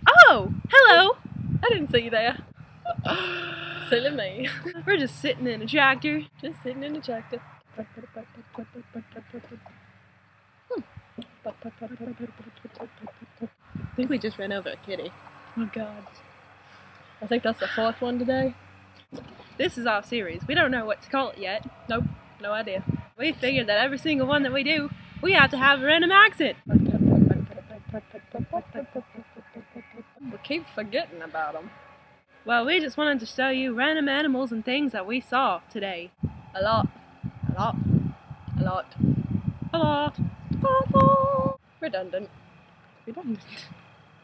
Oh, hello! I didn't see you there. Silly me. We're just sitting in a tractor. Just sitting in a tractor. I think we just ran over a kitty. Oh god. I think that's the 4th one today. This is our series. We don't know what to call it yet. Nope, no idea. We figured that every single one that we do, we have to have a random accent. We keep forgetting about them. Well, we just wanted to show you random animals and things that we saw today. A lot. A lot. A lot. A lot. A lot. Redundant. Redundant.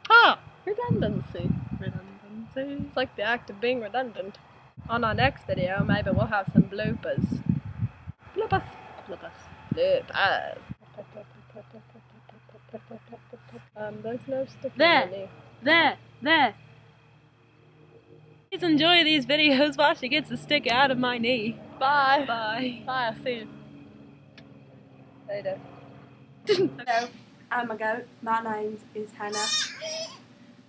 Ah! Redundancy. Redundancy. It's like the act of being redundant. On our next video, maybe we'll have some bloopers. Bloopers. Bloopers. Bloopers. There's no sticky There. There. Please enjoy these videos while she gets the stick out of my knee. Bye. Bye. Bye, I'll see you later. Hello, I'm a goat. My name is Hannah.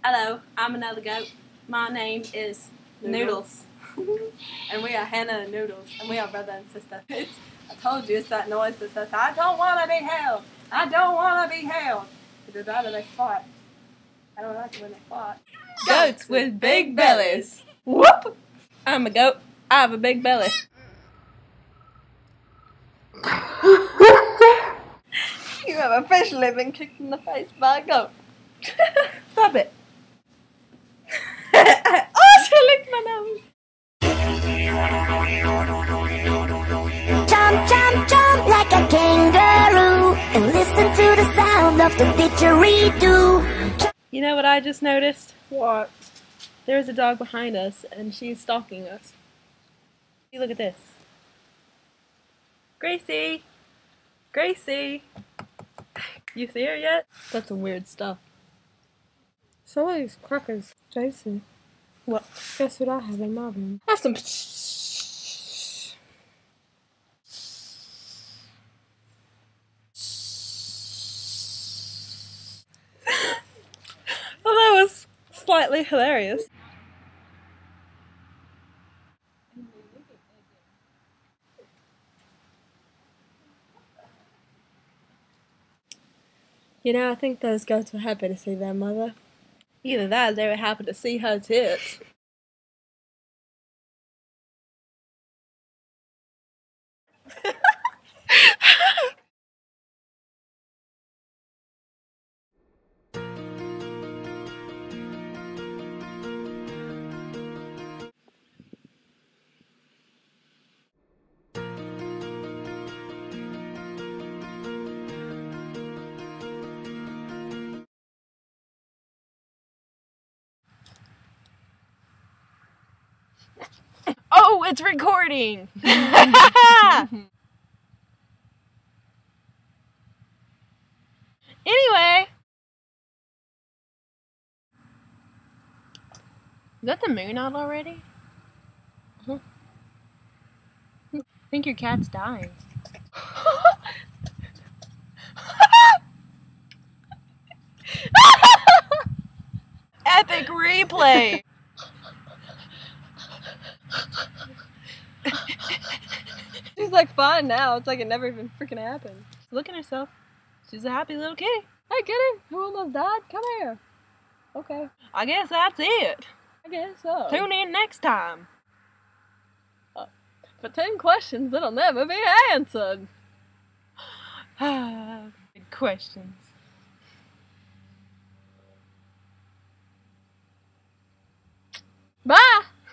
Hello, I'm another goat. My name is Noodles. And we are Hannah and Noodles, and we are brother and sister. I told you it's that noise that says, I don't want to be held. I don't want to be held. But they'd rather they fought. I don't like it when they fought. Goats with big bellies. Whoop! I'm a goat. I have a big belly. You have officially been kicked in the face by a goat. Stop it. Oh, she licked my nose. Jump, jump, jump like a kangaroo and listen to the sound of the didgeridoo. You know what I just noticed? What? There's a dog behind us and she's stalking us. See, look at this. Gracie! Gracie! You see her yet? That's some weird stuff. So are these crackers, Jaci? What? Guess what I have in my room? Have some. Well, that was slightly hilarious. You know, I think those goats were happy to see their mother. Either that or they were happy to see her tits. Oh, it's recording! Anyway! Is that the moon out already? I think your cat's dying. Epic replay! She's like fine now. It's like it never even freaking happened. She's looking at herself. She's a happy little kitty. Hey kitty, who almost died? Come here. Okay. I guess that's it. I guess so. Tune in next time. For 10 questions that'll never be answered. Good questions.